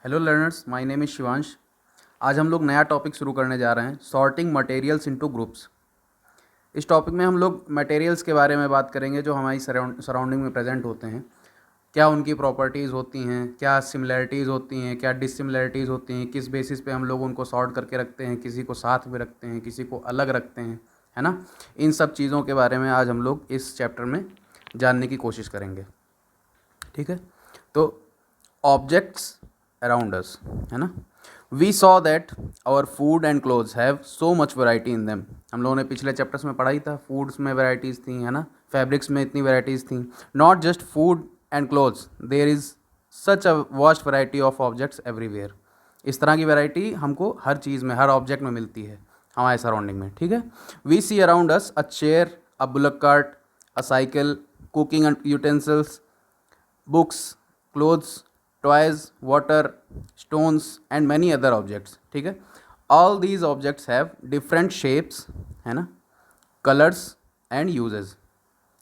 Hello learners, my name is Shivansh. आज हम लोग नया टॉपिक शुरू करने जा रहे हैं, सॉर्टिंग मटेरियल्स इनटू ग्रुप्स। इस टॉपिक में हम लोग मटेरियल्स के बारे में बात करेंगे जो हमारी सराउंडिंग में प्रेजेंट होते हैं। क्या उनकी प्रॉपर्टीज़ होती हैं, क्या सिमिलैरिटीज़ होती हैं, क्या डिससिमिलैरिटीज़ होती हैं, किस बेसिस पे हम लोग उनको सॉर्ट करके रखते हैं, किसी को साथ में रखते हैं, किसी को अलग रखते हैं, है ना। इन सब चीज़ों के बारे में आज हम लोग इस चैप्टर में जानने की कोशिश करेंगे। ठीक है, तो ऑब्जेक्ट्स अराउंड अस, है ना। We saw that our food and clothes have so much variety in them. हम लोगों ने पिछले चैप्टर्स में पढ़ा ही था, फूड्स में वैराइटीज़ थी, है ना, फैब्रिक्स में इतनी वैराइटीज़ थी। Not just food and clothes, there is such a vast variety of objects everywhere. इस तरह की वैरायटी हमको हर चीज़ में, हर ऑब्जेक्ट में मिलती है हमारे सराउंडिंग में। ठीक है, we see around us a chair, a bullock cart, a cycle, cooking utensils, books, clothes, toys, water, stones and many other objects। ठीक है, all these objects have different shapes, है ना, colors and uses।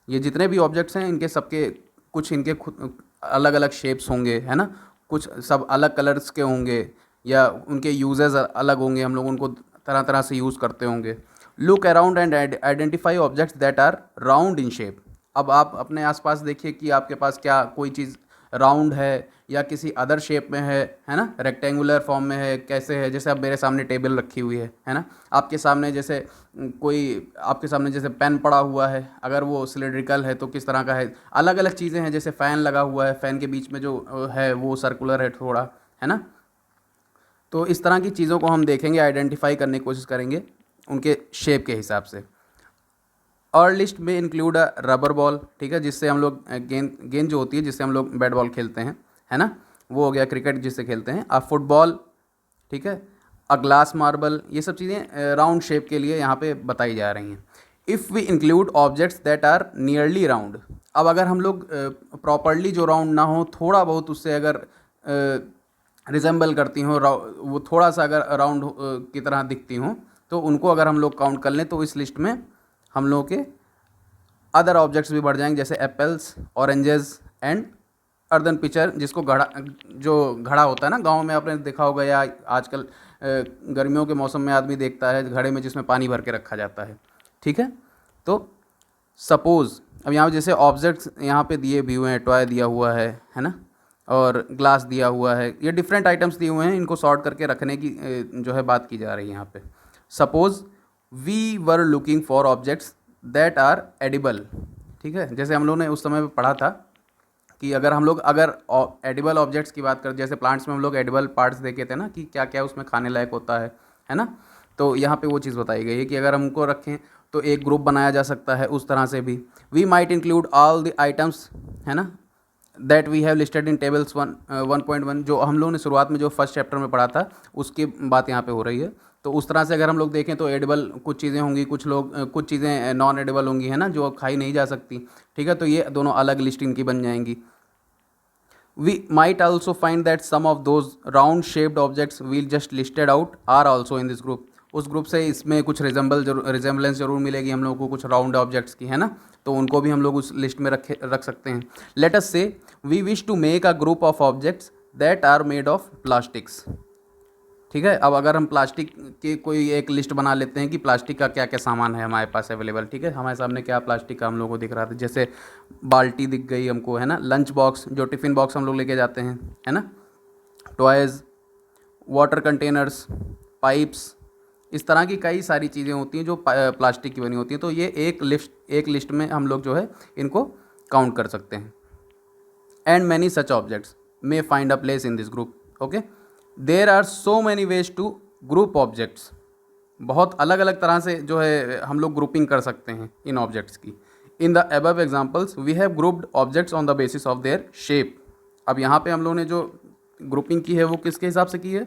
ये जितने भी objects हैं इनके सबके कुछ इनके खुद अलग अलग शेप्स होंगे, है ना, कुछ सब अलग कलर्स के होंगे या उनके यूजेस अलग होंगे, हम लोग उनको तरह तरह से यूज़ करते होंगे। Look around and identify objects that are round in shape. अब आप अपने आसपास देखिए कि आपके पास क्या कोई चीज़ राउंड है या किसी अदर शेप में है ना, रेक्टेंगुलर फॉर्म में है, कैसे है। जैसे अब मेरे सामने टेबल रखी हुई है ना, आपके सामने जैसे कोई आपके सामने जैसे पेन पड़ा हुआ है, अगर वो सिलेंड्रिकल है तो किस तरह का है। अलग अलग चीज़ें हैं, जैसे फ़ैन लगा हुआ है, फ़ैन के बीच में जो है वो सर्कुलर है थोड़ा, है ना। तो इस तरह की चीज़ों को हम देखेंगे, आइडेंटिफाई करने की कोशिश करेंगे उनके शेप के हिसाब से। और लिस्ट में इंक्लूड अ रबर बॉल, ठीक है, जिससे हम लोग गेंद गेंद जो होती है जिससे हम लोग बैट बॉल खेलते हैं, है ना, वो हो गया क्रिकेट जिससे खेलते हैं। अ फुटबॉल, ठीक है, अ ग्लास मार्बल, ये सब चीज़ें राउंड शेप के लिए यहाँ पे बताई जा रही हैं। If we include objects that are nearly round, अब अगर हम लोग प्रॉपरली जो राउंड ना हो, थोड़ा बहुत उससे अगर रिजेंबल करती हों, वो थोड़ा सा अगर राउंड की तरह दिखती हों, तो उनको अगर हम लोग काउंट कर लें तो इस लिस्ट में हम लोग के अदर ऑब्जेक्ट्स भी बढ़ जाएंगे, जैसे apples, oranges and earthen pitcher, जिसको घड़ा, जो घड़ा होता है ना, गांव में आपने देखा होगा या आजकल गर्मियों के मौसम में आदमी देखता है घड़े में जिसमें पानी भर के रखा जाता है। ठीक है, तो सपोज़ अब यहाँ जैसे ऑब्जेक्ट्स यहाँ पे दिए भी हुए हैं, टॉय दिया हुआ है ना, और ग्लास दिया हुआ है, ये डिफरेंट आइटम्स दिए हुए हैं, इनको सॉर्ट करके रखने की जो है बात की जा रही है यहाँ पे। Suppose we were looking for objects that are edible. ठीक है, जैसे हम लोग ने उस समय पे पढ़ा था कि अगर एडिबल ऑब्जेक्ट्स की बात करें, जैसे प्लांट्स में हम लोग एडिबल पार्ट्स देखे थे ना कि क्या क्या उसमें खाने लायक होता है ना। तो यहाँ पे वो चीज़ बताई गई है कि अगर हम उनको रखें तो एक ग्रुप बनाया जा सकता है उस तरह से भी। We might include all the items, है ना, that we have listed in tables 1.1, जो हम लोगों ने शुरुआत में जो फर्स्ट चैप्टर में पढ़ा था उसकी बात यहाँ पे हो रही है। तो उस तरह से अगर हम लोग देखें तो एडिबल कुछ चीज़ें होंगी, कुछ चीज़ें नॉन एडिबल होंगी, है ना, जो खाई नहीं जा सकती। ठीक है, तो ये दोनों अलग लिस्ट इनकी बन जाएंगी। We might also find that some of those round shaped objects we'll just listed out are also in this group। उस ग्रुप से इसमें कुछ रिजेंबलेंस जरूर मिलेगी हम लोगों को कुछ राउंड ऑब्जेक्ट्स की, है ना, तो उनको भी हम लोग उस लिस्ट में रख सकते हैं। Let us say we wish to make a group of objects that are made of plastics. ठीक है, अब अगर हम प्लास्टिक की कोई एक लिस्ट बना लेते हैं कि प्लास्टिक का क्या क्या सामान है हमारे पास अवेलेबल। ठीक है, हमारे सामने क्या प्लास्टिक का हम लोगों को दिख रहा था, जैसे बाल्टी दिख गई हमको, है ना, लंच बॉक्स जो टिफ़िन बॉक्स हम लोग लेके जाते हैं, है ना, टॉयज़, वाटर कंटेनर्स, पाइप्स, इस तरह की कई सारी चीज़ें होती हैं जो प्लास्टिक की बनी होती हैं। तो ये एक लिस्ट में हम लोग जो है इनको काउंट कर सकते हैं। And many such objects may find a place in this group. Okay, there are so many ways to group objects. बहुत अलग अलग तरह से जो है हम लोग ग्रुपिंग कर सकते हैं इन ऑब्जेक्ट्स की। In the above examples we have grouped objects on the basis of their shape. अब यहाँ पे हम लोगों ने जो ग्रुपिंग की है वो किसके हिसाब से की है,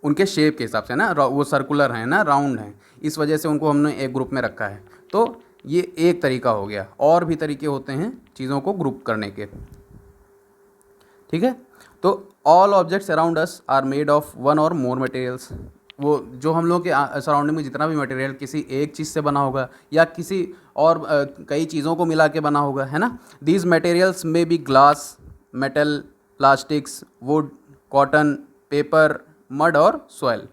उनके शेप के हिसाब से ना, वो सर्कुलर हैं ना, राउंड हैं, इस वजह से उनको हमने एक ग्रुप में रखा है। तो ये एक तरीका हो गया, और भी तरीके होते हैं चीज़ों को ग्रुप करने के। ठीक है, तो all objects around us are made of one or more materials. वो जो हम लोग के सराउंडिंग में जितना भी मटेरियल किसी एक चीज़ से बना होगा या किसी और कई चीज़ों को मिला के बना होगा, है ना। दीज मटेरियल्स में be glass, metal, plastics, wood, cotton, paper, mud और सॉयल।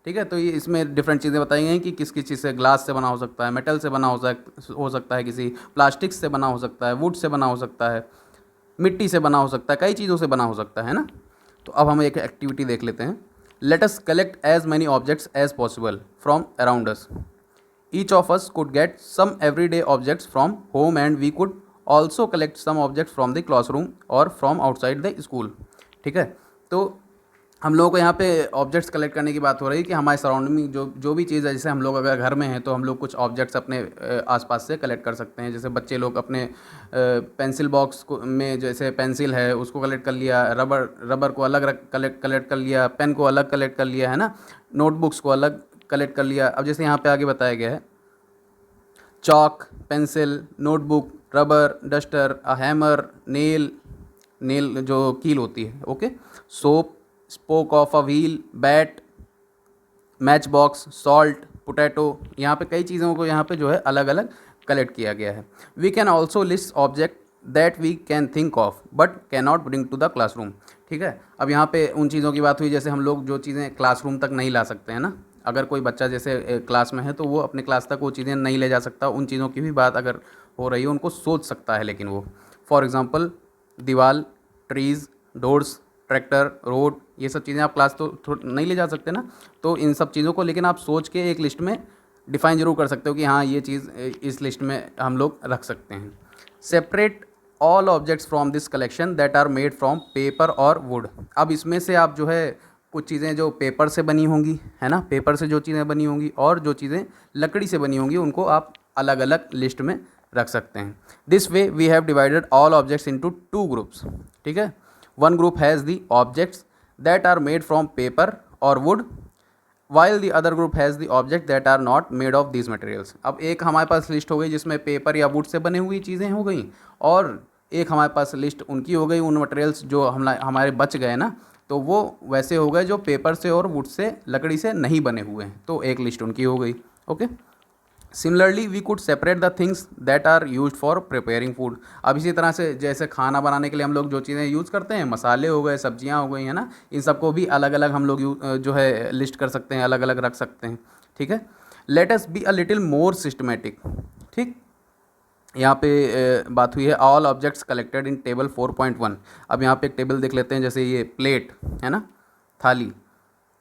ठीक है, तो ये इसमें डिफरेंट चीज़ें बताई गई हैं कि किस किस चीज़ से, ग्लास से बना हो सकता है, मेटल से बना हो सकता है, किसी प्लास्टिक से बना हो सकता है, वुड से बना हो सकता है, मिट्टी से बना हो सकता है, कई चीज़ों से बना हो सकता है ना। तो अब हम एक एक्टिविटी देख लेते हैं। Let us collect as many objects as possible from around us. Each of us could get some everyday objects from home and we could also collect some objects from the classroom or from outside the school। ठीक है, तो हम लोगों को यहाँ पे objects collect करने की बात हो रही है कि हमारे सराउंडिंग में जो जो भी चीज़ है, जैसे हम लोग अगर घर में हैं तो हम लोग कुछ ऑब्जेक्ट्स अपने आसपास से कलेक्ट कर सकते हैं। जैसे बच्चे लोग अपने पेंसिल बॉक्स को में, जैसे पेंसिल है उसको कलेक्ट कर लिया, रबर को अलग कलेक्ट कर लिया, पेन को अलग कलेक्ट कर लिया है ना, नोटबुक्स को अलग कलेक्ट कर लिया। अब जैसे यहाँ पे आगे बताया गया है, chalk, pencil, notebook, rubber, duster, a hammer, nail जो कील होती है, okay, soap, spoke of a wheel, bat, match box, salt, potato. यहाँ पे कई चीज़ों को यहाँ पे जो है अलग अलग कलेक्ट किया गया है। We can also list object that we can think of but can not bring to the classroom. ठीक है, अब यहाँ पे उन चीज़ों की बात हुई जैसे हम लोग जो चीज़ें क्लासरूम तक नहीं ला सकते हैं ना। अगर कोई बच्चा जैसे क्लास में है तो वो अपने क्लास तक वो चीज़ें नहीं ले जा सकता। उन चीज़ों की भी बात अगर हो रही है, उनको सोच सकता है, लेकिन वो फॉर एग्ज़ाम्पल दीवार, ट्रीज़, डोर्स, ट्रैक्टर, रोड, ये सब चीज़ें आप क्लास तो नहीं ले जा सकते ना। तो इन सब चीज़ों को लेकिन आप सोच के एक लिस्ट में डिफ़ाइन ज़रूर कर सकते हो कि हाँ ये चीज़ इस लिस्ट में हम लोग रख सकते हैं। Separate all objects from this collection that are made from paper और वुड। अब इसमें से आप जो है कुछ चीज़ें जो पेपर से बनी होंगी, है ना, पेपर से जो चीज़ें बनी होंगी और जो चीज़ें लकड़ी से बनी होंगी उनको आप अलग अलग लिस्ट में रख सकते हैं। This way we have divided all objects into 2 groups. ठीक है, one group has the objects that are made from paper or wood while the other group has the objects that are not made of these materials। अब एक हमारे पास list हो गई जिसमें paper या would say बने हुई चीज़ें हो गई, और एक हमारे पास लिस्ट उनकी हो गई, उन मटेरियल्स जो हमारे बच गए ना, तो वो वैसे हो गए जो पेपर से और वुड से, लकड़ी से नहीं बने हुए हैं, तो एक लिस्ट उनकी हो गई। Okay, similarly we could separate the things that are use for preparing food. अब इसी तरह से जैसे खाना बनाने के लिए हम लोग जो चीज़ें यूज़ करते हैं, मसाले हो गए, सब्जियां हो गई, है ना, इन सबको भी अलग अलग हम लोग जो है लिस्ट कर सकते हैं, अलग अलग रख सकते हैं। ठीक है, let us be a little more systematic. ठीक, यहाँ पे बात हुई है all objects collected in table 4.1। अब यहाँ पे एक टेबल देख लेते हैं, जैसे ये प्लेट है ना, थाली,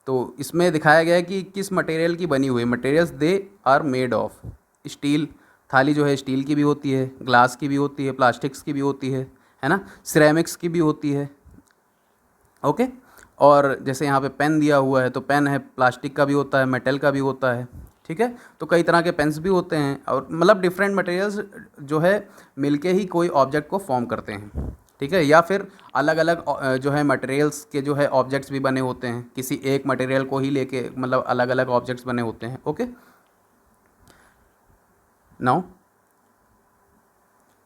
तो इसमें दिखाया गया है कि किस मटेरियल की बनी हुई है। Materials they are made of steel. थाली जो है स्टील की भी होती है, ग्लास की भी होती है, प्लास्टिक्स की भी होती है ना, सिरेमिक्स की भी होती है। ओके, और जैसे यहाँ पे पेन दिया हुआ है, तो पेन है प्लास्टिक का भी होता है, मेटल का भी होता है। ठीक है, तो कई तरह के पेन्स भी होते हैं, और मतलब डिफरेंट मटेरियल्स जो है मिलके ही कोई ऑब्जेक्ट को फॉर्म करते हैं। ठीक है, या फिर अलग अलग जो है मटेरियल्स के जो है ऑब्जेक्ट्स भी बने होते हैं, किसी एक मटेरियल को ही लेके मतलब अलग अलग ऑब्जेक्ट्स बने होते हैं। Okay, now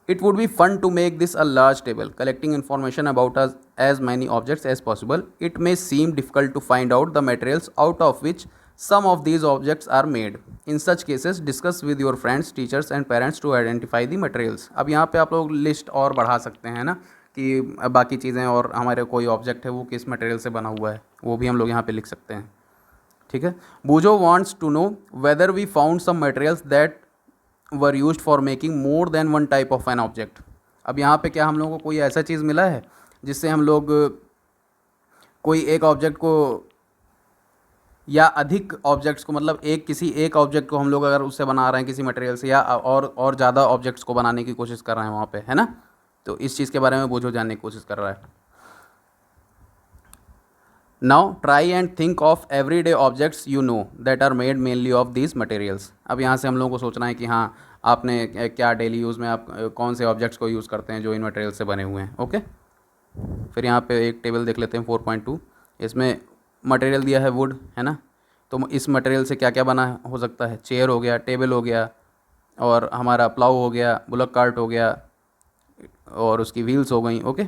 it would be fun to make this a large table collecting information about us as many objects as possible. It may seem difficult to find out the materials out of which some of these objects are made. In such cases discuss with your friends, teachers and parents to identify the materials। अब यहाँ पे आप लोग list और बढ़ा सकते हैं ना, कि बाकी चीज़ें और हमारे कोई ऑब्जेक्ट है वो किस मटेरियल से बना हुआ है, वो भी हम लोग यहाँ पे लिख सकते हैं। ठीक है, Boojho wants to know whether we found some materials that were used for making more than one type of an object. अब यहाँ पे क्या हम लोगों को कोई ऐसा चीज़ मिला है जिससे हम लोग कोई एक ऑब्जेक्ट को या अधिक ऑब्जेक्ट्स को, मतलब किसी एक ऑब्जेक्ट को हम लोग अगर उससे बना रहे हैं किसी मटेरियल से, या और ज़्यादा ऑब्जेक्ट्स को बनाने की कोशिश कर रहे हैं वहाँ पे, है ना, तो इस चीज़ के बारे में बूझो जानने की कोशिश कर रहा है। Now try and think of everyday objects you know that are made mainly of these materials. अब यहाँ से हम लोगों को सोचना है कि हाँ आपने क्या डेली यूज़ में आप कौन से ऑब्जेक्ट्स को यूज़ करते हैं जो इन मटेरियल से बने हुए हैं। ओके, फिर यहाँ पे एक टेबल देख लेते हैं 4.2। इसमें मटेरियल दिया है वुड, है ना, तो इस मटेरियल से क्या क्या बना हो सकता है, चेयर हो गया, टेबल हो गया, और हमारा प्लाऊ हो गया, बुलक कार्ट हो गया, और उसकी व्हील्स हो गई। ओके,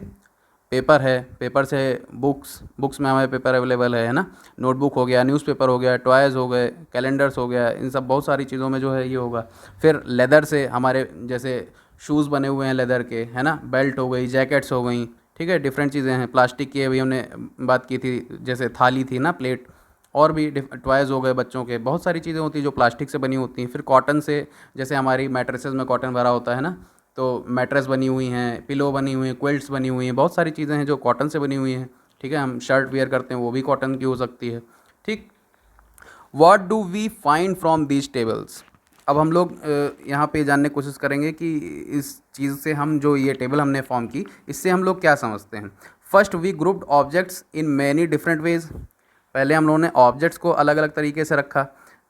पेपर है, पेपर से बुक्स में हमारे पेपर अवेलेबल है ना, नोटबुक हो गया, न्यूज़पेपर हो गया, टॉयज़ हो गए, कैलेंडर्स हो गया, इन सब बहुत सारी चीज़ों में जो है ये होगा। फिर लेदर से हमारे जैसे शूज़ बने हुए हैं लेदर के, है ना, बेल्ट हो गई, जैकेट्स हो गई। ठीक है, डिफरेंट चीज़ें हैं। प्लास्टिक की अभी हमने बात की थी, जैसे थाली थी ना, प्लेट, और भी टॉयज़ हो गए बच्चों के, बहुत सारी चीज़ें होती हैं जो प्लास्टिक से बनी होती हैं। फिर कॉटन से, जैसे हमारी मैट्रेसेस में कॉटन भरा होता है ना, तो मैट्रेस बनी हुई हैं, पिलो बनी हुई हैं, क्विल्ट्स बनी हुई हैं, बहुत सारी चीज़ें हैं जो कॉटन से बनी हुई हैं। ठीक है, हम शर्ट वेयर करते हैं वो भी कॉटन की हो सकती है। ठीक, what do we find from these tables. अब हम लोग यहाँ पे जानने की कोशिश करेंगे कि इस चीज़ से हम, जो ये टेबल हमने फॉर्म की, इससे हम लोग क्या समझते हैं। First, we grouped objects in many different ways. पहले हम लोगों ने ऑब्जेक्ट्स को अलग अलग तरीके से रखा।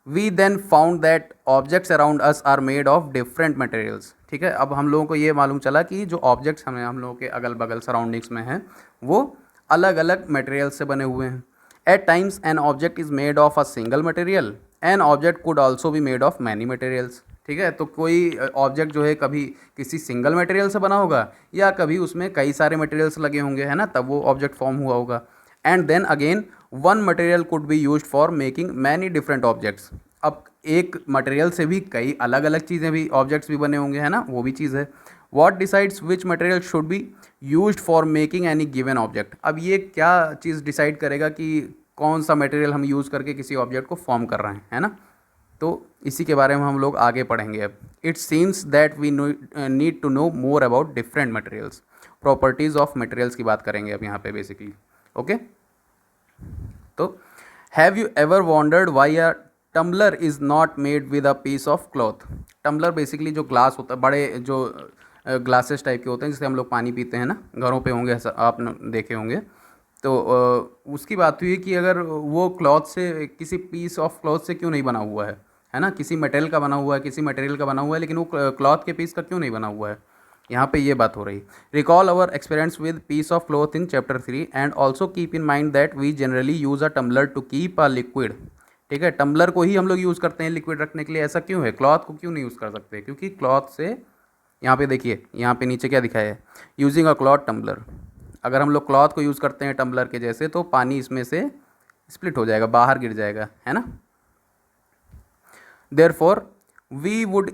We then found that objects around us are made of different materials. ठीक है, अब हम लोगों को ये मालूम चला कि जो ऑब्जेक्ट्स हमें, हम लोगों के अगल बगल सराउंडिंग्स में हैं, वो अलग अलग मटेरियल से बने हुए हैं। At times an object is made of a single material, an object could also be made of many materials. ठीक है, तो कोई ऑब्जेक्ट जो है कभी किसी सिंगल मटेरियल से बना होगा, या कभी उसमें कई सारे मटेरियल्स लगे होंगे, है ना, तब वो ऑब्जेक्ट फॉर्म हुआ होगा। And then again one material could be used for making many different objects. अब एक मटेरियल से भी कई अलग अलग चीज़ें भी, ऑब्जेक्ट्स भी बने होंगे, है ना, वो भी चीज़ है। What decides which material should be used for making any given object. अब ये क्या चीज़ डिसाइड करेगा कि कौन सा मटेरियल हम यूज़ करके किसी ऑब्जेक्ट को फॉर्म कर रहे हैं, है ना। तो इसी के बारे में हम लोग आगे पढ़ेंगे अब। It seems that we need to know more about different materials. Properties of materials की बात करेंगे अब यहाँ पे बेसिकली। ओके, तो have you ever wondered why a tumbler is not made with a piece of cloth. Tumbler basically जो glass होता है, बड़े जो ग्लासेस टाइप के होते हैं जिससे हम लोग पानी पीते हैं ना, घरों पे होंगे, ऐसा आपने देखे होंगे। तो उसकी बात हुई कि अगर वो क्लॉथ से, किसी पीस ऑफ क्लॉथ से क्यों नहीं बना हुआ है ना, किसी मटेरियल का बना हुआ है, किसी मटेरियल का बना हुआ है, लेकिन वो क्लॉथ के पीस का क्यों नहीं बना हुआ है, यहाँ पे ये बात हो रही। Recall our experience with piece of cloth in chapter 3 and also keep in mind that we generally use a tumbler to keep a liquid. ठीक है, टम्बलर को ही हम लोग यूज़ करते हैं लिक्विड रखने के लिए, ऐसा क्यों है, क्लॉथ को क्यों नहीं यूज़ कर सकते, क्योंकि क्लॉथ से, यहाँ पे देखिए, यहाँ पे नीचे क्या दिखाया है, यूजिंग अ क्लॉथ टम्बलर। अगर हम लोग क्लॉथ को यूज़ करते हैं टम्बलर के जैसे, तो पानी इसमें से स्प्लिट हो जाएगा, बाहर गिर जाएगा, है ना। Therefore, we would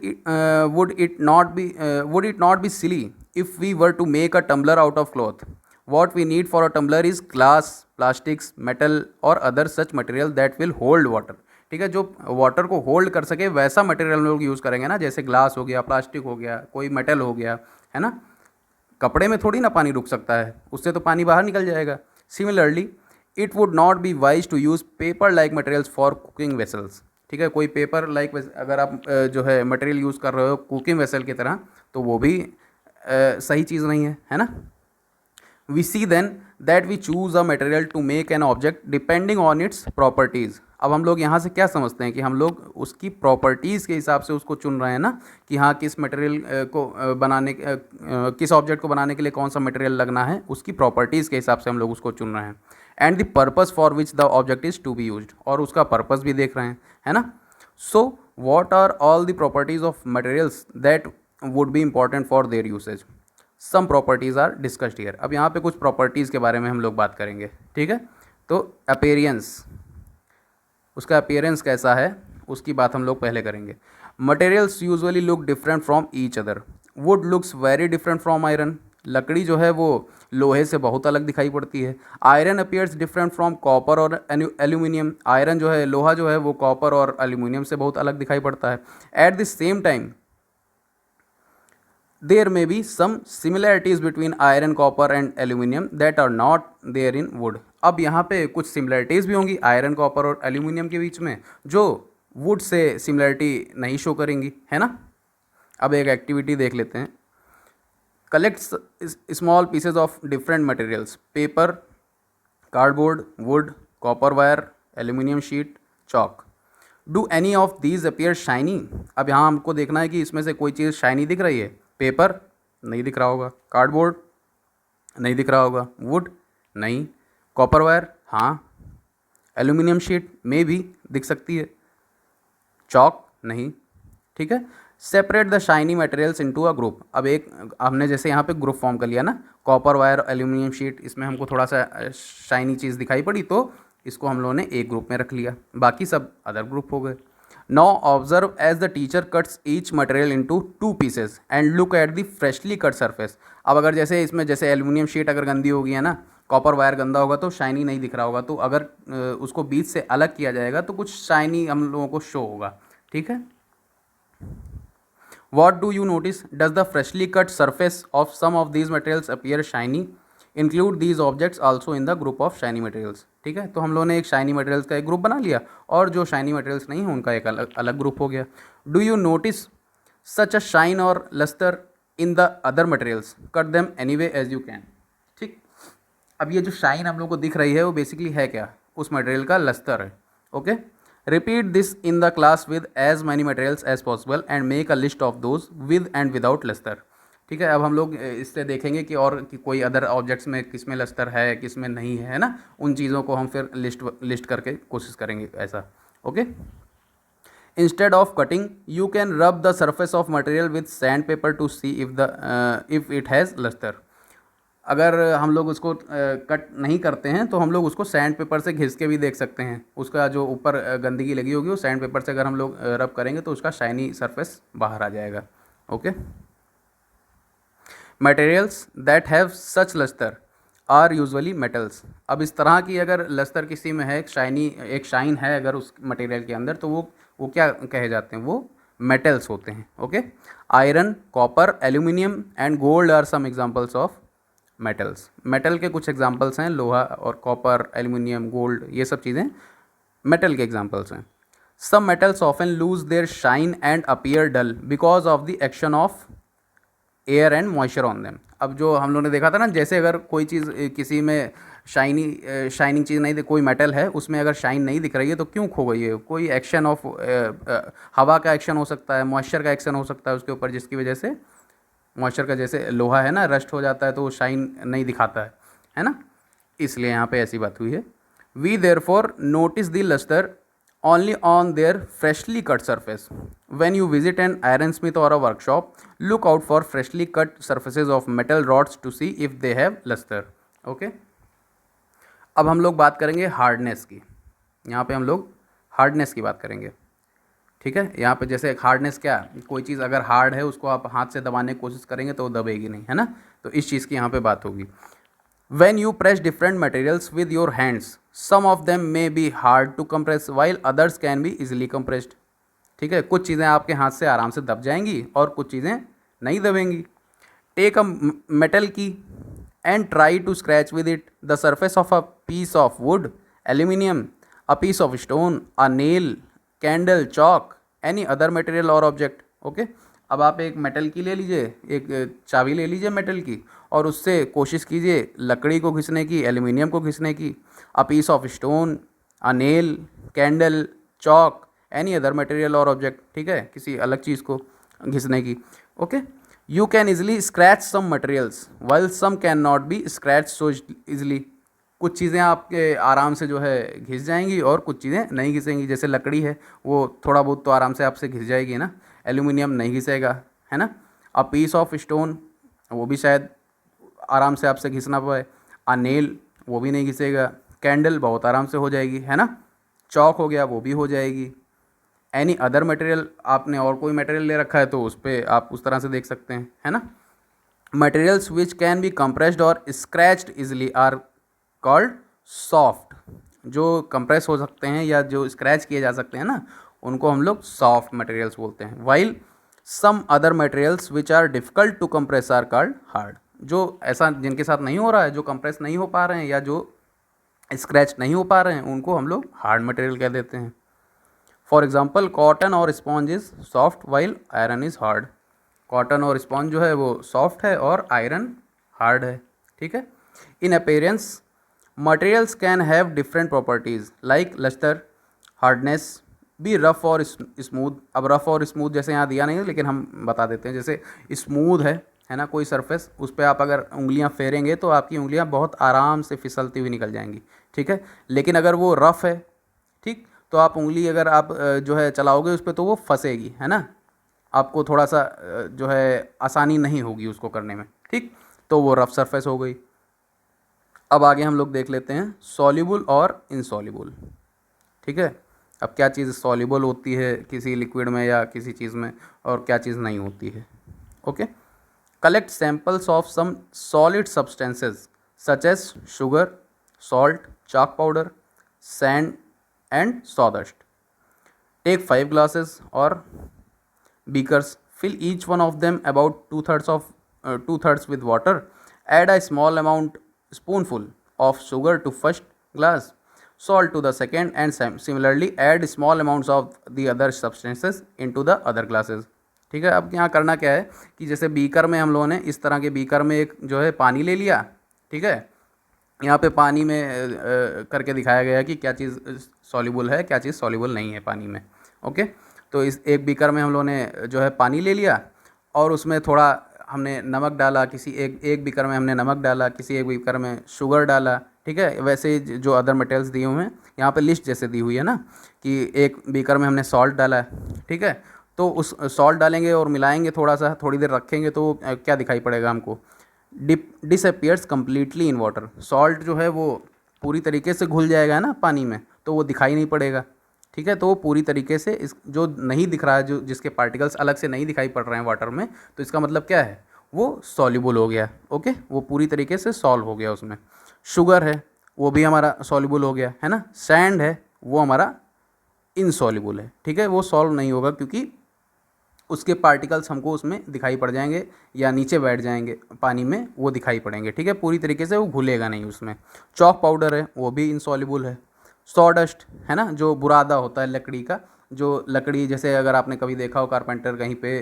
it not be silly if we were to make a tumbler out of cloth? What we need for a tumbler is glass, plastics, metal or other such material that will hold water. ठीक है, जो water को hold कर सके वैसा material हम लोग use करेंगे ना, जैसे ग्लास हो गया, प्लास्टिक हो गया, कोई मेटल हो गया, है ना। कपड़े में थोड़ी ना पानी रुक सकता है, उससे तो पानी बाहर निकल जाएगा। Similarly, it would not be wise to use paper like materials for cooking vessels. ठीक है, कोई पेपर लाइक अगर आप जो है मटेरियल यूज़ कर रहे हो कुकिंग वेसल की तरह, तो वो भी सही चीज़ नहीं है ना। We see then that we choose a material to make an object depending on its properties. अब हम लोग यहाँ से क्या समझते हैं कि हम लोग उसकी प्रॉपर्टीज़ के हिसाब से उसको चुन रहे हैं ना, कि हाँ किस मटेरियल को बनाने, किस ऑब्जेक्ट को बनाने के लिए कौन सा मटेरियल लगना है, उसकी प्रॉपर्टीज़ के हिसाब से हम लोग उसको चुन रहे हैं। And the purpose for which the object is to be used, और उसका पर्पज़ भी देख रहे हैं, है ना। So what are all the properties of materials that would be important for their usage. Some properties are discussed here. अब यहाँ पे कुछ प्रॉपर्टीज़ के बारे में हम लोग बात करेंगे। ठीक है, तो अपीयरेंस, उसका अपीयरेंस कैसा है उसकी बात हम लोग पहले करेंगे। Materials usually look different from each other. Would looks very different from iron. लकड़ी जो है वो लोहे से बहुत अलग दिखाई पड़ती है। Iron appears different from copper और एल्यूमिनियम। आयरन जो है, लोहा जो है, वो कॉपर और एल्यूमिनियम से बहुत अलग दिखाई पड़ता है। At the same time there may be some similarities between iron, copper and aluminium that are not there in wood. अब यहाँ पे कुछ सिमिलरिटीज़ भी होंगी आयरन, कॉपर और एल्यूमिनियम के बीच में, जो वुड से सिमिलरिटी नहीं शो करेंगी, है ना। अब एक एक्टिविटी देख लेते हैं। Collects small pieces of different materials, paper, cardboard, would, copper wire, aluminium sheet, chalk. Do any of these appear shiny. अब यहाँ हमको देखना है कि इसमें से कोई चीज़ शाइनी दिख रही है। पेपर नहीं दिख रहा होगा, कार्डबोर्ड नहीं दिख रहा होगा, वुड नहीं, कॉपर वायर हाँ, एल्यूमिनियम शीट में भी दिख सकती है, चॉक नहीं। ठीक है, separate the shiny materials into a group. अब एक हमने जैसे यहाँ पे ग्रुप फॉर्म कर लिया ना, कॉपर वायर, एल्यूमिनियम शीट, इसमें हमको थोड़ा सा शाइनी चीज़ दिखाई पड़ी तो इसको हम लोगों ने एक ग्रुप में रख लिया, बाकी सब अदर ग्रुप हो गए। Now observe as the teacher cuts each material into 2 pieces and look at the freshly cut surface. अब अगर जैसे इसमें जैसे एल्यूमिनियम शीट अगर गंदी होगी है ना, कॉपर वायर गंदा होगा तो शाइनी नहीं दिख रहा होगा, तो अगर उसको बीच से अलग किया जाएगा तो कुछ शाइनी हम लोगों को शो होगा। ठीक है। What do you notice? Does the freshly cut surface of some of these materials appear shiny? Include these objects also in the group of shiny materials. ठीक है, तो हम लोगों ने एक शाइनी मटेरियल्स का एक ग्रुप बना लिया और जो शाइनी मटेरियल्स नहीं है उनका एक अलग अलग ग्रुप हो गया। Do you notice such a shine or lustre in the other materials? Cut them any way as you can. ठीक, अब ये जो शाइन हम लोग को दिख रही है वो बेसिकली है क्या? उस मटेरियल का लस्टर है। Okay, repeat this in the class with as many materials as possible and make a list of those with and without lustre. ठीक है, अब हम लोग इससे देखेंगे कि और कि कोई अदर ऑब्जेक्ट्स में किस में लस्टर है किस में नहीं है ना, उन चीज़ों को हम फिर लिस्ट करके कोशिश करेंगे ऐसा। Okay, instead of cutting you can rub the surface of material with sand paper to see if it has lustre. अगर हम लोग उसको कट नहीं करते हैं तो हम लोग उसको सैंड पेपर से घिस के भी देख सकते हैं, उसका जो ऊपर गंदगी लगी होगी वो सैंड पेपर से अगर हम लोग रब करेंगे तो उसका शाइनी सरफेस बाहर आ जाएगा। Okay, materials that have such lustre are usually metals. अब इस तरह की अगर लस्टर किसी में है, एक शाइन है अगर उस मटेरियल के अंदर, तो वो क्या कहे जाते हैं? वो मेटल्स होते हैं। Okay, iron, copper, aluminium and gold are some examples of metals. Metal के कुछ एग्जांपल्स हैं, लोहा और कॉपर, एल्यूमिनियम, गोल्ड, ये सब चीज़ें मेटल के एग्जांपल्स हैं। Some metals often lose their shine and appear dull because of the action of air and moisture on them. अब जो हम लोगों ने देखा था ना, जैसे अगर कोई चीज़ किसी में शाइनिंग चीज़ नहीं, कोई मेटल है उसमें अगर शाइन नहीं दिख रही है तो क्यों खो गई है? कोई एक्शन ऑफ हवा का एक्शन हो सकता है, मॉइस्चर का एक्शन हो सकता है उसके ऊपर, जिसकी वजह से मॉइस्चर का, जैसे लोहा है ना, रस्ट हो जाता है तो वो शाइन नहीं दिखाता है ना, इसलिए यहाँ पे ऐसी बात हुई है। We therefore notice the lustre only on their freshly cut surface. When you visit an iron smith or a workshop look out for freshly cut surfaces of metal rods to see if they have lustre. Okay, अब हम लोग बात करेंगे hardness की। यहाँ पे हम लोग हार्डनेस की बात करेंगे। ठीक है, यहाँ पे जैसे हार्डनेस क्या, कोई चीज़ अगर हार्ड है उसको आप हाथ से दबाने की कोशिश करेंगे तो वो दबेगी नहीं, है ना, तो इस चीज़ की यहाँ पे बात होगी। When you press different materials with your hands, some of them may be hard to compress while others can be easily compressed. ठीक है, कुछ चीज़ें आपके हाथ से आराम से दब जाएंगी और कुछ चीज़ें नहीं दबेंगी। टेक अ मेटल की and try to scratch with it the surface of a piece of wood, aluminium, a piece of stone, a nail, candle, chalk, any other material or object. Okay, अब आप एक metal की ले लीजिए, एक चाबी ले लीजिए मेटल की और उससे कोशिश कीजिए लकड़ी को घिसने की, एल्यूमिनियम को घिसने की, a piece of stone, a nail, candle, chalk, any other material or object. ठीक है, किसी अलग चीज़ को घिसने की। Okay, you can easily scratch some materials while some can not be scratched so easily. कुछ चीज़ें आपके आराम से जो है घिस जाएंगी और कुछ चीज़ें नहीं घिसेंगी। जैसे लकड़ी है वो थोड़ा बहुत तो आराम से आपसे घिस जाएगी ना, एल्यूमिनियम नहीं घिसेगा, है ना। अ पीस ऑफ स्टोन, वो भी शायद आराम से आपसे घिसना पाए। अ नेल, वो भी नहीं घिसेगा। कैंडल बहुत आराम से हो जाएगी, है ना। चौक हो गया, वो भी हो जाएगी। एनी अदर मटेरियल, आपने और कोई मटेरियल ले रखा है तो उस पर आप उस तरह से देख सकते हैं, है ना। Materials which can be compressed और scratched easily are called soft. जो कंप्रेस हो सकते हैं या जो स्क्रैच किए जा सकते हैं ना, उनको हम लोग सॉफ्ट मटेरियल्स बोलते हैं। While some other materials which are difficult to compress are called hard. जो ऐसा जिनके साथ नहीं हो रहा है, जो कंप्रेस नहीं हो पा रहे हैं या जो स्क्रैच नहीं हो पा रहे हैं, उनको हम लोग हार्ड मटेरियल कह देते हैं। फॉर एग्जाम्पल कॉटन और sponge is soft while iron is hard. Cotton और स्पॉन्ज जो है वो सॉफ्ट है और आयरन हार्ड है। ठीक है। इन appearance materials can have different properties like lustre, hardness, B rough और स्मूथ। अब रफ और स्मूथ जैसे यहाँ दिया नहीं है लेकिन हम बता देते हैं। जैसे स्मूथ है ना कोई सरफेस, उस पर आप अगर उंगलियाँ फेरेंगे तो आपकी उंगलियाँ बहुत आराम से फिसलती हुई निकल जाएंगी। ठीक है। लेकिन अगर वो रफ़ है, ठीक, तो आप उंगली अगर आप जो है चलाओगे उस पर तो वो फंसेगी, है ना। आपको थोड़ा सा जो है आसानी नहीं होगी उसको करने में। ठीक, तो वो रफ सरफेस हो गई। अब आगे हम लोग देख लेते हैं सॉल्युबल और इनसॉल्युबल। ठीक है, अब क्या चीज़ सॉल्युबल होती है किसी लिक्विड में या किसी चीज़ में और क्या चीज़ नहीं होती है। Okay, collect samples of some solid substances such as sugar, salt, chalk powder, sand and sawdust. Take 5 glasses or beakers, fill each one of them about two thirds with water. Add a small amount spoonful of sugar to first glass, salt to the second, and similarly add small amounts of the other substances into the other glasses. ठीक है, अब यहाँ करना क्या है कि जैसे beaker में हम लोगों ने इस तरह के बीकर में एक जो है पानी ले लिया। ठीक है, यहाँ पे पानी में करके दिखाया गया है कि क्या चीज़ सॉल्युबल है, क्या चीज़ सॉल्युबल नहीं है पानी में। ओके, तो इस एक बीकर में हम लोगों ने जो है पानी ले लिया और उसमें थोड़ा हमने नमक डाला, किसी एक बीकर में हमने नमक डाला, किसी एक बीकर में शुगर डाला। ठीक है, वैसे ही जो अदर मटेरियल्स दिए हुए हैं यहाँ पे लिस्ट जैसे दी हुई है ना कि एक बीकर में हमने सॉल्ट डाला है। ठीक है, तो उस सॉल्ट डालेंगे और मिलाएंगे थोड़ा सा, थोड़ी देर रखेंगे तो क्या दिखाई पड़ेगा हमको, disappears completely in water. Salt जो है वो पूरी तरीके से घुल जाएगा ना पानी में, तो वो दिखाई नहीं पड़ेगा। ठीक है, तो वो पूरी तरीके से इस जो नहीं दिख रहा है, जो जिसके पार्टिकल्स अलग से नहीं दिखाई पड़ रहे हैं वाटर में, तो इसका मतलब क्या है, वो सॉल्युबल हो गया। ओके, वो पूरी तरीके से सॉल्व हो गया उसमें। शुगर है वो भी हमारा सॉल्युबल हो गया है ना। सैंड है वो हमारा इनसॉल्युबल है। ठीक है, वो सॉल्व नहीं होगा क्योंकि उसके पार्टिकल्स हमको उसमें दिखाई पड़ जाएंगे या नीचे बैठ जाएंगे पानी में, वो दिखाई पड़ेंगे। ठीक है, पूरी तरीके से वो घुलेगा नहीं उसमें। चॉक पाउडर है वो भी इनसॉल्युबल है। सॉडस्ट है ना, जो बुरादा होता है लकड़ी का, जो लकड़ी जैसे अगर आपने कभी देखा हो कारपेंटर कहीं पे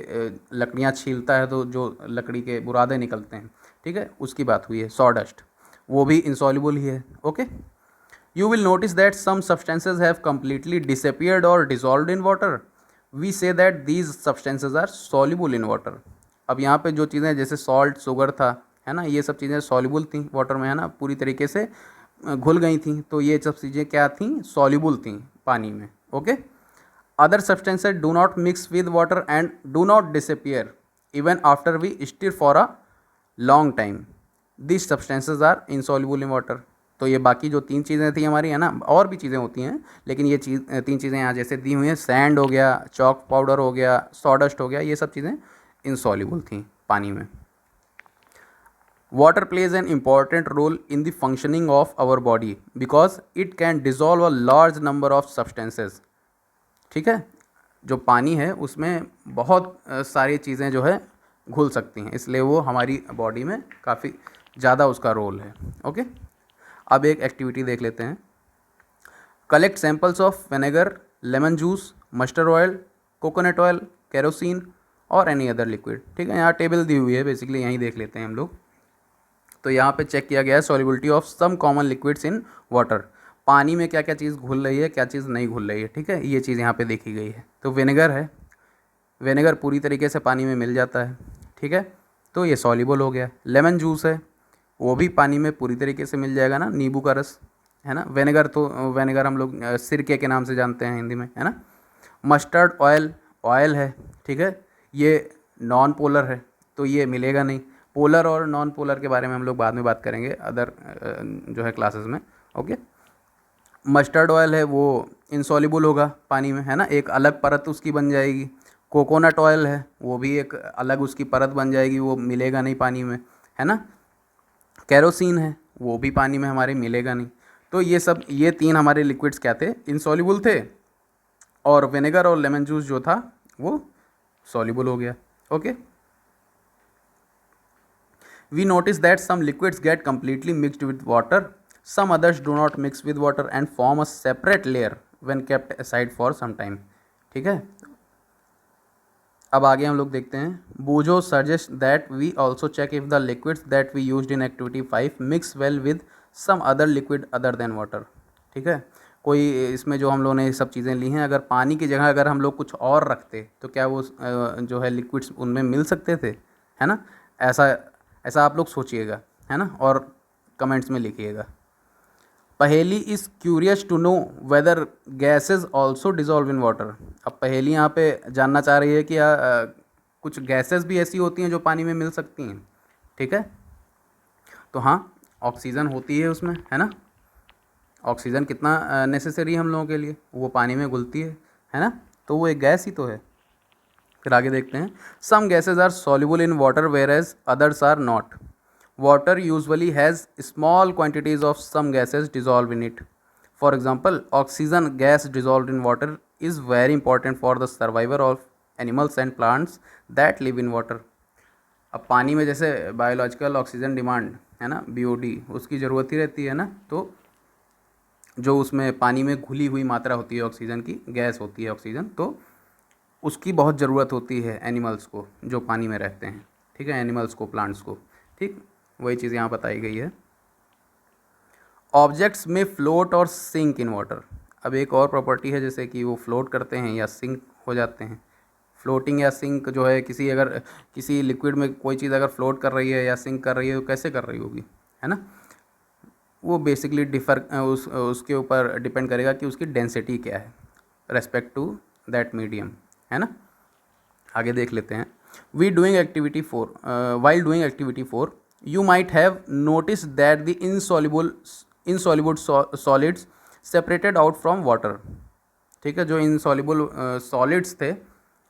लकड़ियाँ छीलता है तो जो लकड़ी के बुरादे निकलते हैं, ठीक है, उसकी बात हुई है सॉडस्ट, वो भी इनसॉल्युबल ही है। Okay, you will notice that some substances have completely disappeared or dissolved in water. We say that these substances are soluble in water. अब यहाँ पे जो चीज़ें जैसे सॉल्ट, शुगर था, है ना, ये सब चीज़ें सॉल्युबल थी वाटर में, है ना, पूरी तरीके से घुल गई थी, तो ये सब चीज़ें क्या थी, सॉल्युबल थी पानी में। Okay, other substances do not mix with water and do not disappear even after we stir for a long time. This substances are insoluble in water. तो ये बाकी जो 3 चीज़ें थी हमारी, है ना, और भी चीज़ें होती हैं लेकिन ये 3 चीज़ें यहाँ जैसे दी हुई हैं, सैंड हो गया, चॉक पाउडर हो गया, सॉडस्ट हो गया, ये सब चीज़ें इनसॉल्युबल थी पानी में। Water plays an important role in the functioning of our body because it can dissolve a large number of substances. ठीक है, जो पानी है उसमें बहुत सारी चीज़ें जो है घुल सकती हैं, इसलिए वो हमारी बॉडी में काफ़ी ज़्यादा उसका रोल है। ओके, अब एक एक्टिविटी देख लेते हैं। Collect samples of vinegar, lemon juice, mustard oil, coconut oil, kerosene और एनी अदर लिक्विड। ठीक है, यहाँ टेबल दी हुई है, बेसिकली यहीं देख लेते हैं हम लोग। तो यहाँ पे चेक किया गया है solubility of some common liquids in water. पानी में क्या क्या चीज़ घुल रही है, क्या चीज़ नहीं घुल रही है। ठीक है, ये चीज़ यहाँ पे देखी गई है। तो विनेगर है, विनेगर पूरी तरीके से पानी में मिल जाता है। ठीक है, तो ये सॉल्युबल हो गया। लेमन जूस है वो भी पानी में पूरी तरीके से मिल जाएगा ना, नींबू का रस, है ना। विनेगर तो विनेगर हम लोग सिरके के नाम से जानते हैं हिंदी में, है ना। मस्टर्ड ऑयल, ऑयल है, ठीक है, ये नॉन पोलर है तो ये मिलेगा नहीं। पोलर और नॉन पोलर के बारे में हम लोग बाद में बात करेंगे अदर जो है क्लासेस में। ओके, मस्टर्ड ऑयल है वो इनसॉल्युबल होगा पानी में, है ना, एक अलग परत उसकी बन जाएगी। कोकोनट ऑयल है वो भी एक अलग उसकी परत बन जाएगी, वो मिलेगा नहीं पानी में, है ना। केरोसिन है वो भी पानी में हमारे मिलेगा नहीं। तो ये सब, ये 3 हमारे लिक्विड्स क्या थे, इनसॉल्युबल थे, और विनेगर और लेमन जूस जो था वो सॉल्युबल हो गया। Okay, we notice that some liquids get completely mixed with water, some others do not mix with water and form a separate layer when kept aside for some time। ठीक है, अब आगे हम लोग देखते हैं। Boojho suggest that we also check if the liquids that we used in activity 5 mix well with some other liquid other than water. ठीक है, कोई इसमें जो हम लोगों ने ये सब चीज़ें ली हैं, अगर पानी की जगह अगर हम लोग कुछ और रखते तो क्या वो जो है लिक्विड्स उनमें मिल सकते थे, है ना। ऐसा ऐसा आप लोग सोचिएगा, है ना, और कमेंट्स में लिखिएगा। Paheli is curious to know whether gases also dissolve in water. अब पहेली यहाँ पे जानना चाह रही है कि कुछ गैसेस भी ऐसी होती हैं जो पानी में मिल सकती हैं। ठीक है, तो हाँ, ऑक्सीजन होती है उसमें, है ना, ऑक्सीजन कितना नेसेसरी है हम लोगों के लिए, वो पानी में घुलती है ना, तो वो एक गैस ही तो है। फिर आगे देखते हैं, some gases are soluble in water whereas others are not. Water usually has small quantities of some gases dissolve in it. For example, oxygen gas dissolve in water is very important for the survival of animals and plants that live in water. अब पानी में जैसे biological oxygen demand है ना, BOD, उसकी ज़रूरत ही रहती है ना, तो जो उसमें पानी में घुली हुई मात्रा होती है ऑक्सीजन की, गैस होती है ऑक्सीजन, तो उसकी बहुत ज़रूरत होती है एनिमल्स को जो पानी में रहते हैं। ठीक है, एनिमल्स को, प्लांट्स को। ठीक, वही चीज़ यहाँ बताई गई है। ऑब्जेक्ट्स में float or sink in water. अब एक और प्रॉपर्टी है जैसे कि वो फ्लोट करते हैं या सिंक हो जाते हैं। फ्लोटिंग या सिंक जो है, किसी लिक्विड में कोई चीज़ अगर फ्लोट कर रही है या सिंक कर रही है तो कैसे कर रही होगी, है ना। वो बेसिकली उसके ऊपर डिपेंड करेगा कि उसकी डेंसिटी क्या है रेस्पेक्ट टू दैट मीडियम, है ना। आगे देख लेते हैं। While doing activity 4 you might have notice that the insoluble solids separated out from water. ठीक है, जो इनसॉल्युबल सॉलिड्स थे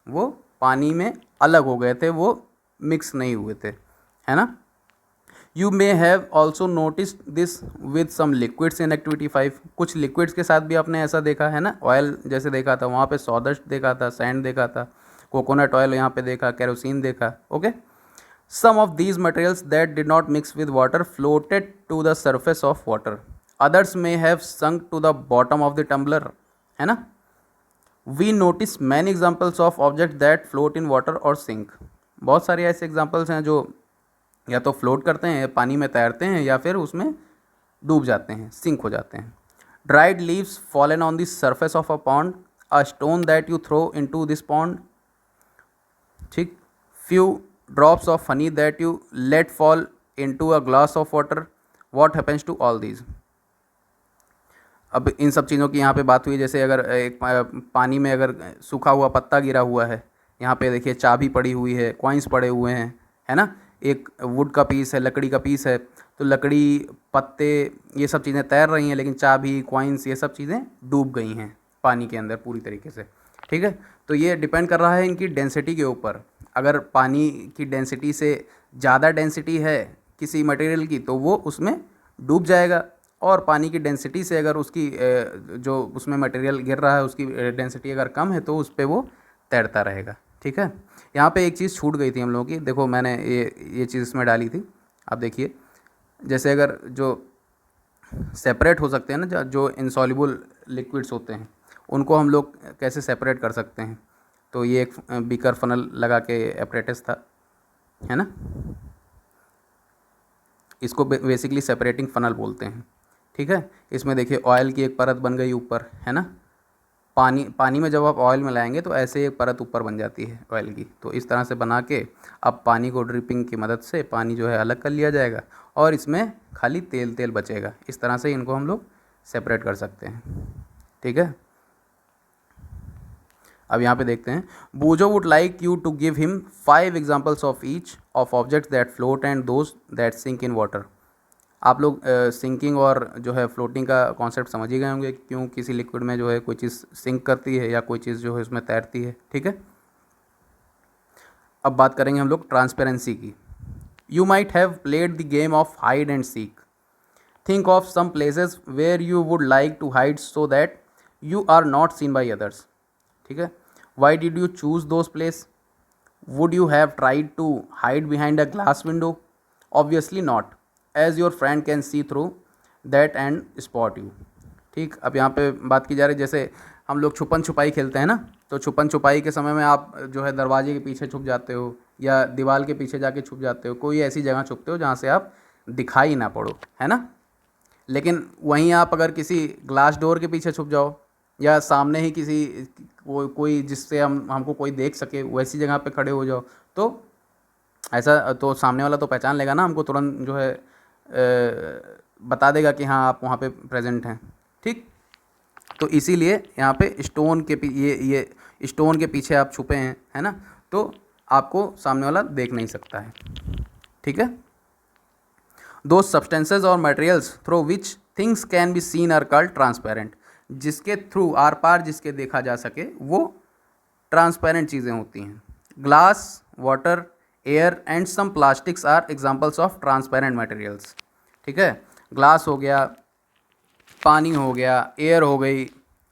वो पानी में अलग हो गए थे, वो मिक्स नहीं हुए थे, है ना। You may have also notice this with some liquids in activity 5। कुछ लिक्विड्स के साथ भी आपने ऐसा देखा है ना, ऑयल जैसे देखा था वहाँ पे सॉडस्ट देखा था, सैंड देखा था, कोकोनट ऑयल यहाँ पे देखा, केरोसिन देखा। Okay, some of these materials that did not mix with water floated to the surface of water, others may have sunk to the bottom of the tumbler, है ना। We notice many examples of object that float in water or sink. बहुत सारे ऐसे examples हैं जो या तो float करते हैं, पानी में तैरते हैं, या फिर उसमें डूब जाते हैं, सिंक हो जाते हैं। Dried leaves fallen on the surface of a pond, a stone that you throw into this pond. ठीक, few drops of honey that you let fall into a glass of water, what happens to all these. अब इन सब चीज़ों की यहाँ पे बात हुई, जैसे अगर एक पानी में अगर सूखा हुआ पत्ता गिरा हुआ है, यहाँ पे देखिए चाबी पड़ी हुई है, कॉइन्स पड़े हुए हैं, है ना, एक वुड का पीस है, लकड़ी का पीस है, तो लकड़ी, पत्ते, ये सब चीज़ें तैर रही हैं, लेकिन चाबी, कॉइन्स, ये सब चीज़ें डूब गई हैं पानी के अंदर पूरी तरीके से। ठीक है, तो ये डिपेंड कर रहा है इनकी डेंसिटी के ऊपर। अगर पानी की डेंसिटी से ज़्यादा डेंसिटी है किसी मटेरियल की तो वो उसमें डूब जाएगा, और पानी की डेंसिटी से अगर उसकी जो उसमें मटेरियल गिर रहा है उसकी डेंसिटी अगर कम है तो उस पर वो तैरता रहेगा। ठीक है, यहाँ पे एक चीज़ छूट गई थी हम लोगों की, देखो मैंने ये चीज़ इसमें डाली थी, आप देखिए। जैसे अगर जो सेपरेट हो सकते हैं ना, जो इनसॉल्युबल लिक्विड्स होते हैं उनको हम लोग कैसे सेपरेट कर सकते हैं, तो ये एक बीकर फनल लगा के एपरेटस था, है ना। इसको बेसिकली सेपरेटिंग फनल बोलते हैं। ठीक है, इसमें देखिए ऑयल की एक परत बन गई ऊपर, है ना। पानी में जब आप ऑयल मिलाएंगे तो ऐसे एक परत ऊपर बन जाती है ऑयल की, तो इस तरह से बना के अब पानी को ड्रिपिंग की मदद से पानी जो है अलग कर लिया जाएगा और इसमें खाली तेल तेल बचेगा। इस तरह से इनको हम लोग सेपरेट कर सकते हैं। ठीक है, अब यहाँ पे देखते हैं, Boojho would like you to give him 5 examples of each of objects that float and those that sink in water. आप लोग सिंकिंग और जो है फ्लोटिंग का कॉन्सेप्ट समझ ही गए होंगे, क्यों किसी लिक्विड में जो है कोई चीज़ सिंक करती है या कोई चीज़ जो है उसमें तैरती है। ठीक है, अब बात करेंगे हम लोग ट्रांसपेरेंसी की। You might have played the game of hide and seek. Think of some places where you would like to hide so that you are not seen by others. ठीक है, why did you choose those place? Would you have tried to hide behind a glass window? Obviously not, as your friend can see through that and spot you. ठीक, अब यहाँ पे बात की जा रही है, जैसे हम लोग छुपन छुपाई खेलते हैं ना, तो छुपन छुपाई के समय में आप जो है दरवाजे के पीछे छुप जाते हो या दीवार के पीछे जाके छुप जाते हो, कोई ऐसी जगह छुपते हो जहाँ से आप दिखाई ना पड़ो, है ना। लेकिन वहीं आप अगर किसी ग्लास डोर के पीछे छुप जाओ या सामने ही किसी कोई जिससे हमको कोई देख सके वैसी जगह पे खड़े हो जाओ, तो ऐसा तो सामने वाला तो पहचान लेगा ना हमको, तुरंत जो है बता देगा कि हाँ आप वहाँ पे प्रेजेंट हैं। ठीक, तो इसीलिए यहाँ पे स्टोन के ये स्टोन के पीछे आप छुपे हैं, है ना, तो आपको सामने वाला देख नहीं सकता है। ठीक है, दो substances or materials through which things can be seen are called transparent, जिसके थ्रू आर पार जिसके देखा जा सके वो ट्रांसपेरेंट चीज़ें होती हैं। Glass, water, air and some plastics are examples of transparent materials. ठीक है, ग्लास हो गया, पानी हो गया, एयर हो गई,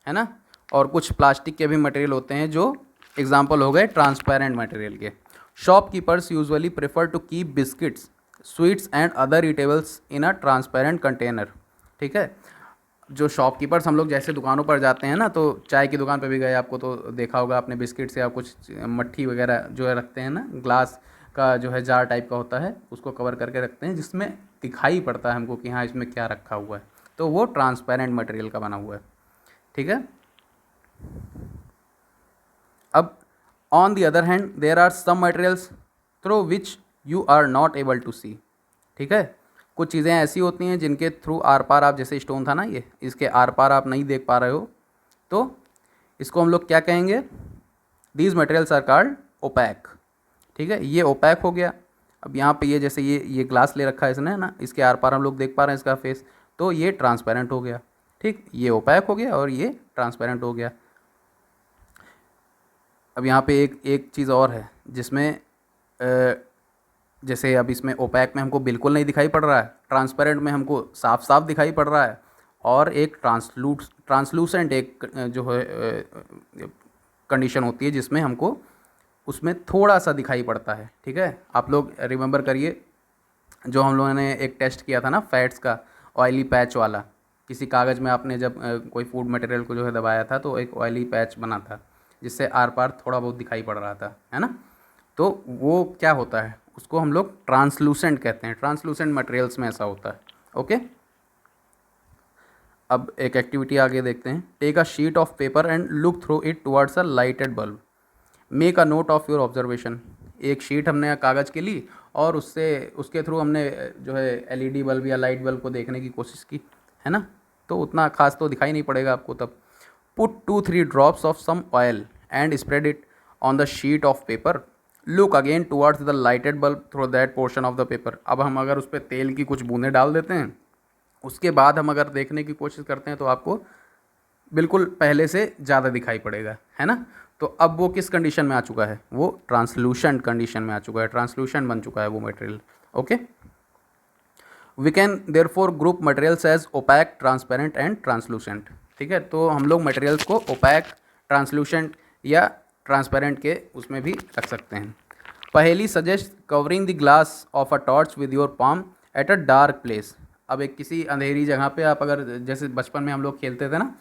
है ना, और कुछ प्लास्टिक के भी मटेरियल होते हैं जो एग्जांपल हो गए ट्रांसपेरेंट मटेरियल के। Shopkeepers usually prefer to keep biscuits, sweets and other eatables in a transparent container. ठीक है, जो शॉपकीपर्स हम लोग जैसे दुकानों पर जाते हैं ना, तो चाय की दुकान पर भी गए आपको तो देखा होगा आपने, बिस्किट्स या कुछ मट्ठी वगैरह जो है रखते हैं ना, ग्लास का जो है जार टाइप का होता है, उसको कवर करके रखते हैं जिसमें दिखाई पड़ता है हमको कि हाँ इसमें क्या रखा हुआ है, तो वो ट्रांसपेरेंट मटेरियल का बना हुआ है। ठीक है, अब on the other hand there are some materials through which you are not able to see. ठीक है, कुछ चीज़ें ऐसी होती हैं जिनके थ्रू आर पार आप, जैसे स्टोन था ना ये, इसके आर पार आप नहीं देख पा रहे हो, तो इसको हम लोग क्या कहेंगे, these materials are called opaque. ठीक है, ये ओपैक हो गया। अब यहाँ पे ये जैसे ये ग्लास ले रखा है इसने ना, इसके आर पार हम लोग देख पा रहे हैं इसका फेस, तो ये ट्रांसपेरेंट हो गया। ठीक, ये ओपैक हो गया और ये ट्रांसपेरेंट हो गया। अब यहाँ पे एक चीज़ और है जिसमें जैसे अब इसमें ओपैक में हमको बिल्कुल नहीं दिखाई पड़ रहा है, ट्रांसपेरेंट में हमको साफ साफ दिखाई पड़ रहा है, और एक ट्रांसलूसेंट एक जो है कंडीशन होती है जिसमें हमको उसमें थोड़ा सा दिखाई पड़ता है। ठीक है, आप लोग रिमेंबर करिए जो हम लोगों ने एक टेस्ट किया था ना फैट्स का, ऑयली पैच वाला, किसी कागज़ में आपने जब कोई फूड मटेरियल को जो है दबाया था तो एक ऑयली पैच बना था जिससे आर पार थोड़ा बहुत दिखाई पड़ रहा था, है ना, तो वो क्या होता है, उसको हम लोग ट्रांसलूसेंट कहते हैं। ट्रांसलूसेंट मटेरियल्स में ऐसा होता है। ओके, अब एक एक्टिविटी आगे देखते हैं। Take a sheet of paper and look through it towards a lighted bulb, make a note of your observation. एक शीट हमने कागज़ की ली और उसके थ्रू हमने जो है एलईडी बल्ब या लाइट बल्ब को देखने की कोशिश की, है ना, तो उतना खास तो दिखाई नहीं पड़ेगा आपको तब। Put 2-3 drops of some oil and spread it on the sheet of paper, look again towards the lighted bulb through that portion of the paper. अब हम अगर उस पर तेल की कुछ बूंदें डाल देते हैं, उसके बाद हम अगर देखने की कोशिश करते हैं तो आपको बिल्कुल पहले से ज़्यादा दिखाई पड़ेगा, है ना। तो अब वो किस कंडीशन में आ चुका है, वो ट्रांसलूसेंट कंडीशन में आ चुका है, ट्रांसलूसेंट बन चुका है वो material. Okay, we can therefore group materials as opaque, transparent and translucent. ठीक है, तो हम लोग मटेरियल्स को ओपैक, ट्रांसलूसेंट या ट्रांसपेरेंट के उसमें भी रख सकते हैं। पहली suggest covering the glass of a torch with your palm at a dark place. अब एक किसी अंधेरी जगह पे आप अगर, जैसे बचपन में हम लोग खेलते थे ना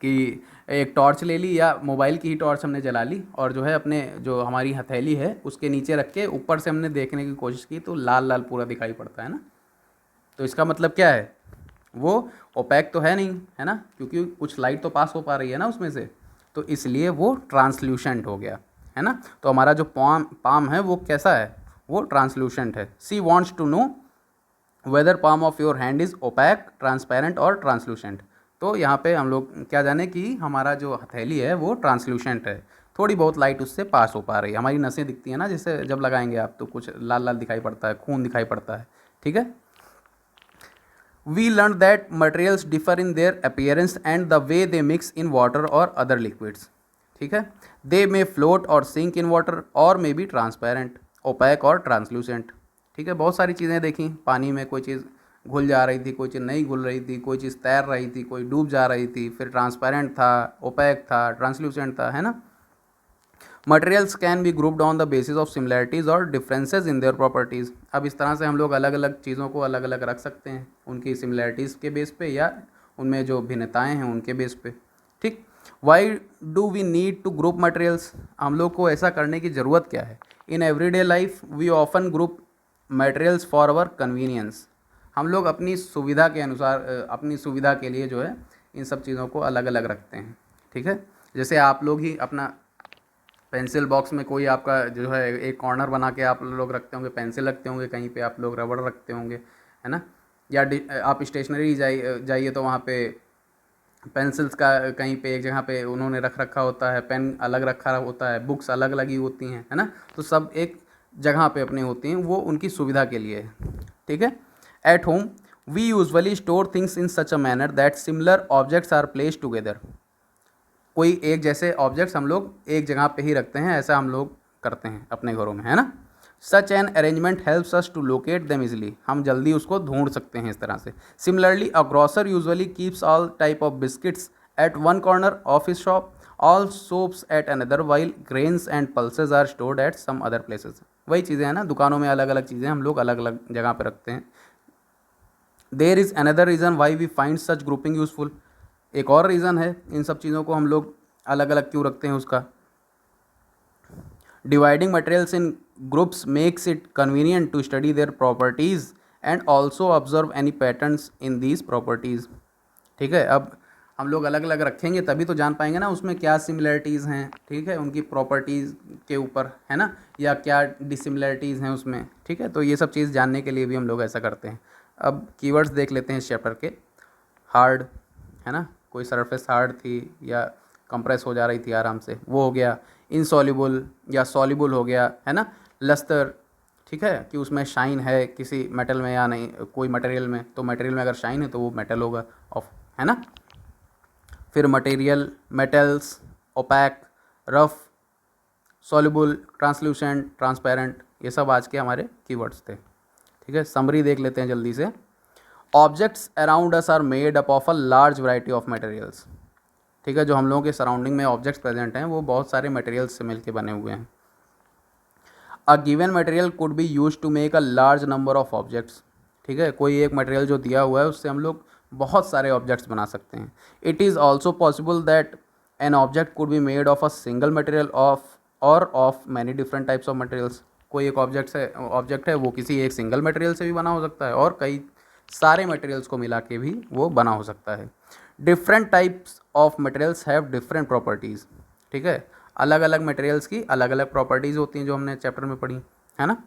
कि एक टॉर्च ले ली या मोबाइल की ही टॉर्च हमने जला ली और जो है अपने जो हमारी हथेली है उसके नीचे रख के ऊपर से हमने देखने की कोशिश की तो लाल लाल पूरा दिखाई पड़ता है ना, तो इसका मतलब क्या है, वो ओपैक तो है नहीं, है ना, क्योंकि कुछ लाइट तो पास हो पा रही है ना उसमें से, तो इसलिए वो ट्रांसल्यूसेंट हो गया, है ना। तो हमारा जो पाम है वो कैसा है, वो ट्रांसल्यूसेंट है। She wants to know whether palm of your hand is opaque, transparent और ट्रांसल्यूसेंट। तो यहाँ पे हम लोग क्या जाने कि हमारा जो हथेली है वो ट्रांसल्यूसेंट है, थोड़ी बहुत लाइट उससे पास हो पा रही है, हमारी नसें दिखती हैं ना, जिससे जब लगाएंगे आप तो कुछ लाल लाल दिखाई पड़ता है, खून दिखाई पड़ता है। ठीक है, we learn that materials differ in their appearance and the way they mix in water or other liquids. ठीक है, they may float or sink in water or may be transparent, opaque or translucent. ठीक है, बहुत सारी चीज़ें देखी, पानी में कोई चीज़ घुल जा रही थी, कोई चीज़ नहीं घुल रही थी, कोई चीज़ तैर रही थी, कोई डूब जा रही थी, फिर ट्रांसपेरेंट था, ओपैक था, ट्रांसल्यूसेंट था, है ना। Materials can be grouped on the basis of similarities और डिफरेंसेस इन देयर प्रॉपर्टीज़। अब इस तरह से हम लोग अलग अलग चीज़ों को अलग अलग रख सकते हैं, उनकी सिमिलैरिटीज़ के बेस पे या उनमें जो भिन्नताएं हैं उनके बेस पे। ठीक, why do we need to group materials, हम लोग को ऐसा करने की ज़रूरत क्या है। In everyday life we often group materials for our convenience, हम लोग अपनी सुविधा के अनुसार, अपनी सुविधा के लिए जो है इन सब चीज़ों को अलग अलग रखते हैं। ठीक है, जैसे आप लोग ही अपना पेंसिल बॉक्स में कोई आपका जो है एक कॉर्नर बना के आप लोग रखते होंगे, पेंसिल रखते होंगे, कहीं पे आप लोग रबड़ रखते होंगे, है ना, या आप स्टेशनरी जाइए तो वहाँ पे पेंसिल्स का कहीं पे एक जगह पे उन्होंने रख रखा होता है, पेन अलग रखा होता है, बुक्स अलग लगी होती हैं, है ना, तो सब एक जगह पे अपने होती हैं, वो उनकी सुविधा के लिए है। ठीक है, at home we usually store things in such a manner that similar objects are placed together. कोई एक जैसे ऑब्जेक्ट्स हम लोग एक जगह पे ही रखते हैं, ऐसा हम लोग करते हैं अपने घरों में, है ना। Such an arrangement helps us to locate them easily, हम जल्दी उसको ढूंढ सकते हैं इस तरह से। Similarly a grocer usually keeps all type of biscuits at one corner of his shop, all soaps at another, while grains and pulses are stored at some other places. वही चीज़ें हैं ना, दुकानों में अलग अलग चीज़ें हम लोग अलग अलग जगह पर रखते हैं। There is another reason why we find such grouping useful, एक और रीज़न है इन सब चीज़ों को हम लोग अलग अलग क्यों रखते हैं उसका। Dividing materials in groups makes it convenient to study their properties and also observe any patterns in these properties. ठीक है, अब हम लोग अलग अलग रखेंगे तभी तो जान पाएंगे ना उसमें क्या सिमिलरिटीज़ हैं, ठीक है, उनकी प्रॉपर्टीज़ के ऊपर, है ना, या क्या डिसिमिलरिटीज़ हैं उसमें। ठीक है, तो ये सब चीज़ जानने के लिए भी हम लोग ऐसा करते हैं। अब कीवर्ड्स देख लेते हैं इस चैप्टर के। हार्ड, है ना, कोई सरफेस हार्ड थी या कंप्रेस हो जा रही थी आराम से, वो हो गया। इनसॉल्युबल या सॉल्युबल हो गया, है ना। लस्तर, ठीक है, कि उसमें शाइन है किसी मेटल में या नहीं, कोई मटेरियल में, तो मटेरियल में अगर शाइन है तो वो मेटल होगा ऑफ, है ना। फिर material, metals, opaque, rough, soluble, translucent, transparent, ये सब आज के हमारे कीवर्ड्स थे। ठीक है, समरी देख लेते हैं जल्दी से। Objects around us are made up of a large variety of materials. ठीक है, जो हम लोगों के सराउंडिंग में ऑब्जेक्ट्स प्रेजेंट हैं वो बहुत सारे मटेरियल्स से मिलकर बने हुए हैं। A given material could be use to make a large number of objects. ठीक है, कोई एक मटेरियल जो दिया हुआ है उससे हम लोग बहुत सारे ऑब्जेक्ट्स बना सकते हैं। It is also possible that N object could be made of a single material of many different types of materials. कोई एक ऑब्जेक्ट है वो किसी एक सिंगल मटेरियल से भी बना हो सकता है और कई सारे मटेरियल्स को मिला के भी वो बना हो सकता है। Different types of materials have different properties. ठीक है, अलग अलग मटेरियल्स की अलग अलग प्रॉपर्टीज़ होती हैं जो हमने चैप्टर में पढ़ी, है ना।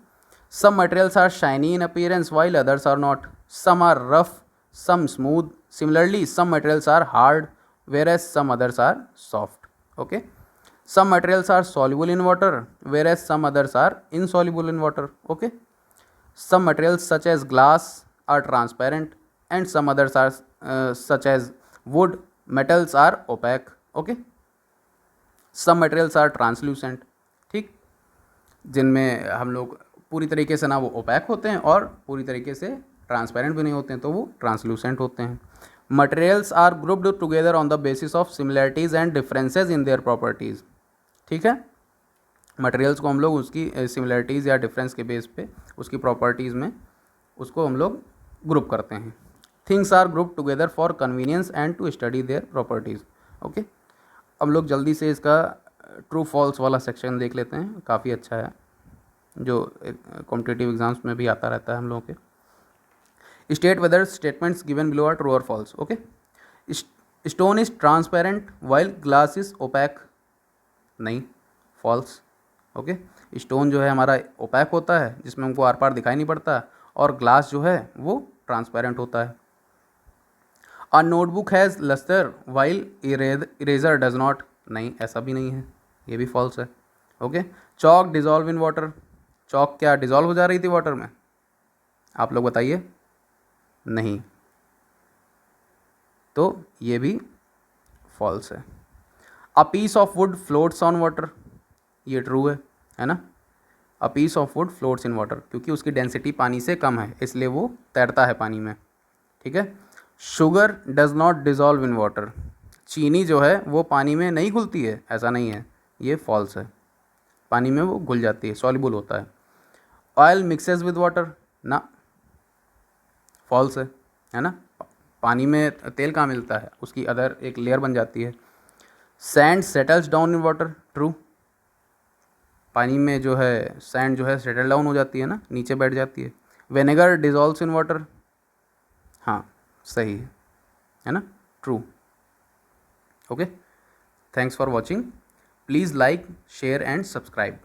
Some materials are shiny in appearance while others are not, some are rough, some smooth, similarly some materials are hard whereas some others are soft. Okay, some materials are soluble in water whereas some others are insoluble in water. Okay, some materials such as glass are transparent and some others are such as wood, metals are opaque. Okay, some materials are translucent, ठीक, जिनमें हम लोग पूरी तरीके से ना वो OPEC होते हैं और पूरी तरीके से ट्रांसपेरेंट भी नहीं होते हैं, तो वो ट्रांसलूसेंट होते हैं। Materials are grouped together on the basis of similarities and differences in their properties. ठीक है, मटेरियल्स को हम लोग उसकी सिमिलैरिटीज़ या डिफरेंस के बेस पे उसकी प्रॉपर्टीज़ में उसको हम लोग ग्रुप करते हैं। Things are group together for convenience and to study their properties. Okay, अब लोग जल्दी से इसका ट्रू फॉल्स वाला सेक्शन देख लेते हैं, काफ़ी अच्छा है, जो कॉम्पिटिटिव एग्जाम्स में भी आता रहता है हम लोगों के। State whether statements given below are true और false. Okay, stone is transparent while glass is opaque, नहीं, फॉल्स। ओके, स्टोन जो है हमारा ओपैक होता है जिसमें हमको आर पार दिखाई नहीं पड़ता, और ग्लास जो है वो ट्रांसपेरेंट होता है। A notebook has lustre while eraser does not, नहीं, ऐसा भी नहीं है, ये भी फॉल्स है। Okay, chalk dissolve in water, chalk क्या डिजॉल्व हो जा रही थी वाटर में, आप लोग बताइए, नहीं, तो ये भी फॉल्स है। A piece of wood floats on water, ये ट्रू है ना। A piece of wood floats in water, क्योंकि उसकी डेंसिटी पानी से कम है इसलिए वो तैरता है पानी में। ठीक है, sugar does not dissolve in water, चीनी जो है वो पानी में नहीं घुलती है, ऐसा नहीं है, ये फॉल्स है, पानी में वो घुल जाती है, सॉल्युबल होता है। ऑयल मिक्सेस विद वाटर, ना, फॉल्स है ना, पानी में तेल कहाँ मिलता है, उसकी अदर एक लेयर बन जाती है। Sand settles down in water, true, पानी में जो है सैंड जो है सेटल डाउन हो जाती है ना, नीचे बैठ जाती है। विनेगर डिजॉल्व्स इन वाटर, हाँ सही है ना, true. Okay, thanks for watching, please like, share and subscribe.